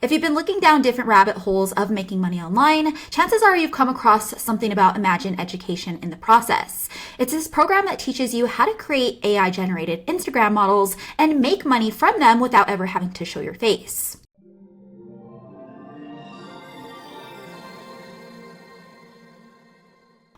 If you've been looking down different rabbit holes of making money online, chances are you've come across something about Imagine Education in the process. It's this program that teaches you how to create AI-generated Instagram models and make money from them without ever having to show your face.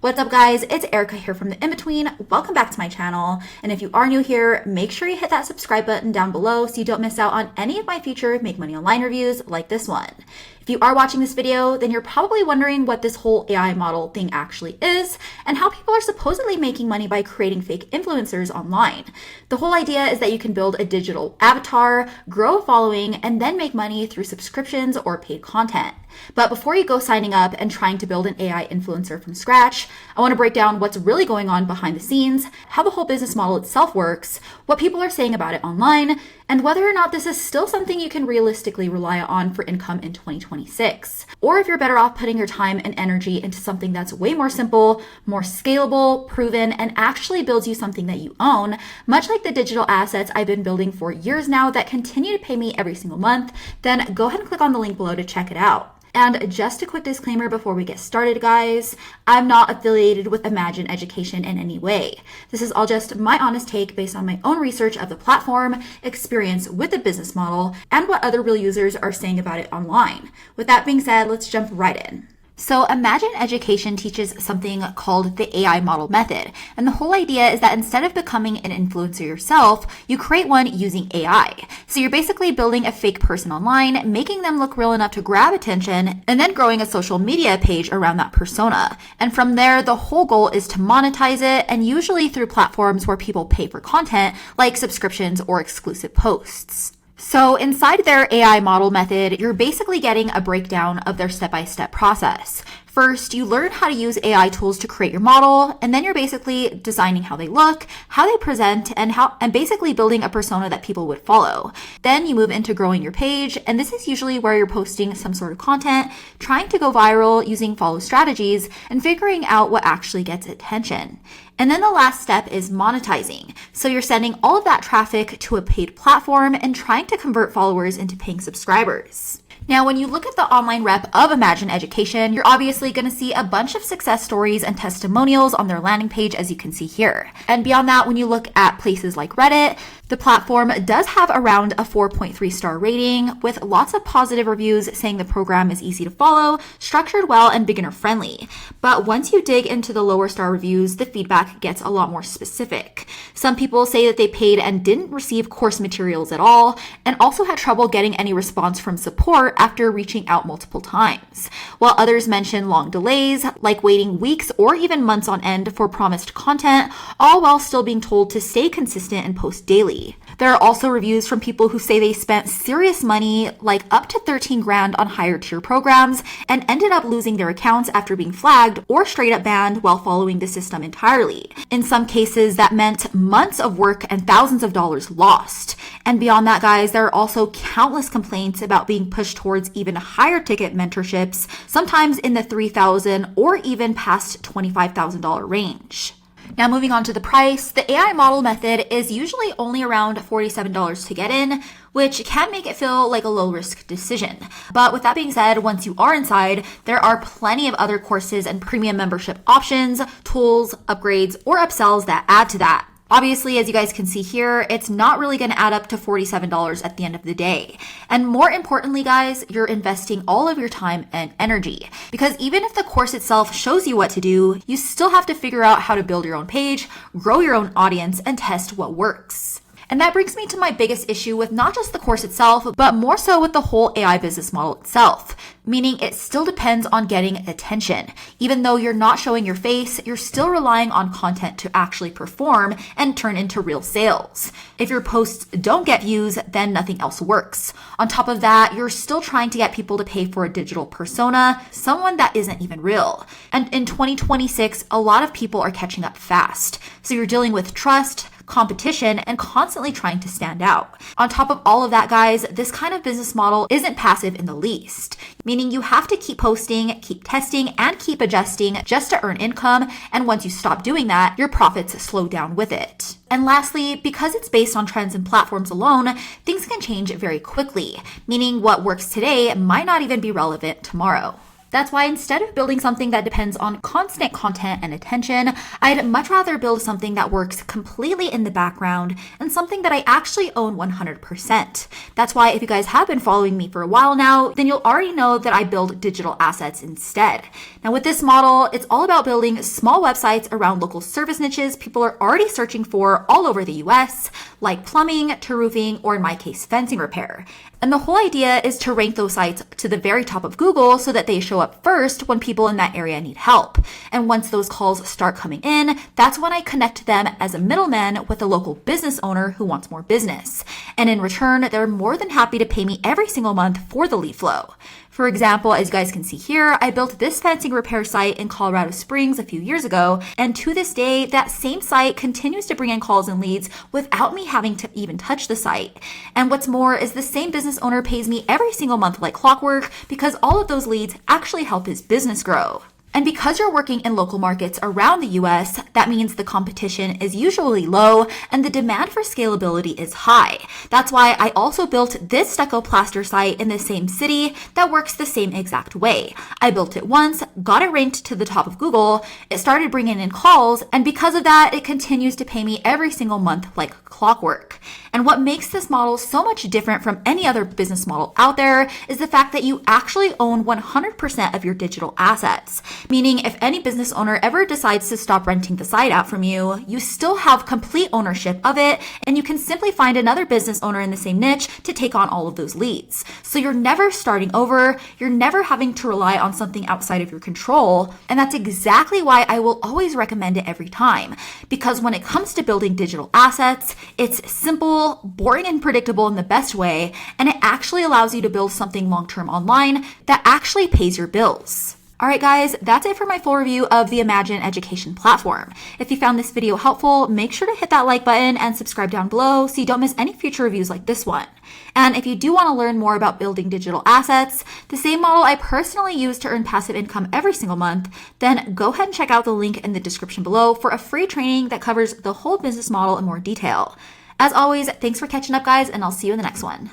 What's up guys, it's Erica here from The In-Between. Welcome back to my channel. And if you are new here, make sure you hit that subscribe button down below so you don't miss out on any of my future Make Money Online reviews like this one. If you are watching this video, then you're probably wondering what this whole AI model thing actually is and how people are supposedly making money by creating fake influencers online. The whole idea is that you can build a digital avatar, grow a following, and then make money through subscriptions or paid content. But before you go signing up and trying to build an AI influencer from scratch, I want to break down what's really going on behind the scenes, how the whole business model itself works, what people are saying about it online, and whether or not this is still something you can realistically rely on for income in 2026. Or if you're better off putting your time and energy into something that's way more simple, more scalable, proven, and actually builds you something that you own, much like the digital assets I've been building for years now that continue to pay me every single month, then go ahead and click on the link below to check it out. And just a quick disclaimer before we get started, guys, I'm not affiliated with Imagine Education in any way. This is all just my honest take based on my own research of the platform, experience with the business model, and what other real users are saying about it online. With that being said, let's jump right in. So Imagine Education teaches something called the AI model method. And the whole idea is that instead of becoming an influencer yourself, you create one using AI. So you're basically building a fake person online, making them look real enough to grab attention, and then growing a social media page around that persona. And from there, the whole goal is to monetize it, and usually through platforms where people pay for content, like subscriptions or exclusive posts. So inside their AI model method, you're basically getting a breakdown of their step-by-step process. First, you learn how to use AI tools to create your model, and then you're basically designing how they look, how they present, and basically building a persona that people would follow. Then you move into growing your page, and this is usually where you're posting some sort of content, trying to go viral using follow strategies, and figuring out what actually gets attention. And then the last step is monetizing. So you're sending all of that traffic to a paid platform and trying to convert followers into paying subscribers. Now, when you look at the online rep of Imagine Education, you're obviously going to see a bunch of success stories and testimonials on their landing page, as you can see here. And beyond that, when you look at places like Reddit, the platform does have around a 4.3 star rating with lots of positive reviews saying the program is easy to follow, structured well, and beginner friendly. But once you dig into the lower star reviews, the feedback gets a lot more specific. Some people say that they paid and didn't receive course materials at all, and also had trouble getting any response from support after reaching out multiple times. While others mention long delays, like waiting weeks or even months on end for promised content, all while still being told to stay consistent and post daily. There are also reviews from people who say they spent serious money, like up to 13 grand on higher tier programs, and ended up losing their accounts after being flagged or straight up banned while following the system entirely. In some cases, that meant months of work and thousands of dollars lost. And beyond that, guys, there are also countless complaints about being pushed towards even higher ticket mentorships, sometimes in the $3,000 or even past $25,000 range. Now moving on to the price, the AI model method is usually only around $47 to get in, which can make it feel like a low-risk decision. But with that being said, once you are inside, there are plenty of other courses and premium membership options, tools, upgrades, or upsells that add to that. Obviously, as you guys can see here, it's not really going to add up to $47 at the end of the day. And more importantly, guys, you're investing all of your time and energy. Because even if the course itself shows you what to do, you still have to figure out how to build your own page, grow your own audience, and test what works. And that brings me to my biggest issue with not just the course itself, but more so with the whole AI business model itself. Meaning it still depends on getting attention. Even though you're not showing your face, you're still relying on content to actually perform and turn into real sales. If your posts don't get views, then nothing else works. On top of that, you're still trying to get people to pay for a digital persona, someone that isn't even real. And in 2026, a lot of people are catching up fast. So you're dealing with trust, competition, and constantly trying to stand out. On top of all of that, guys, this kind of business model isn't passive in the least, meaning you have to keep posting, keep testing, and keep adjusting just to earn income. And once you stop doing that, your profits slow down with it. And lastly, because it's based on trends and platforms alone, things can change very quickly, meaning what works today might not even be relevant tomorrow. That's why instead of building something that depends on constant content and attention, I'd much rather build something that works completely in the background and something that I actually own 100%. That's why if you guys have been following me for a while now, then you'll already know that I build digital assets instead. Now with this model, it's all about building small websites around local service niches people are already searching for all over the US, like plumbing to roofing, or in my case, fencing repair. And the whole idea is to rank those sites to the very top of Google so that they show up first when people in that area need help. And once those calls start coming in, that's when I connect them as a middleman with a local business owner who wants more business. And in return, they're more than happy to pay me every single month for the lead flow. For example, as you guys can see here, I built this fencing repair site in Colorado Springs a few years ago, and to this day, that same site continues to bring in calls and leads without me having to even touch the site. And what's more is the same business owner pays me every single month like clockwork because all of those leads actually help his business grow. And because you're working in local markets around the US, that means the competition is usually low and the demand for scalability is high. That's why I also built this stucco plaster site in the same city that works the same exact way. I built it once, got it ranked to the top of Google, it started bringing in calls, and because of that, it continues to pay me every single month like clockwork. And what makes this model so much different from any other business model out there is the fact that you actually own 100% of your digital assets. Meaning if any business owner ever decides to stop renting the site out from you, you still have complete ownership of it, and you can simply find another business owner in the same niche to take on all of those leads. So you're never starting over, you're never having to rely on something outside of your control, and that's exactly why I will always recommend it every time. Because when it comes to building digital assets, it's simple, boring, and predictable in the best way, and it actually allows you to build something long-term online that actually pays your bills. All right, guys, that's it for my full review of the Imagine Education platform. If you found this video helpful, make sure to hit that like button and subscribe down below so you don't miss any future reviews like this one. And if you do want to learn more about building digital assets, the same model I personally use to earn passive income every single month, then go ahead and check out the link in the description below for a free training that covers the whole business model in more detail. As always, thanks for catching up, guys, and I'll see you in the next one.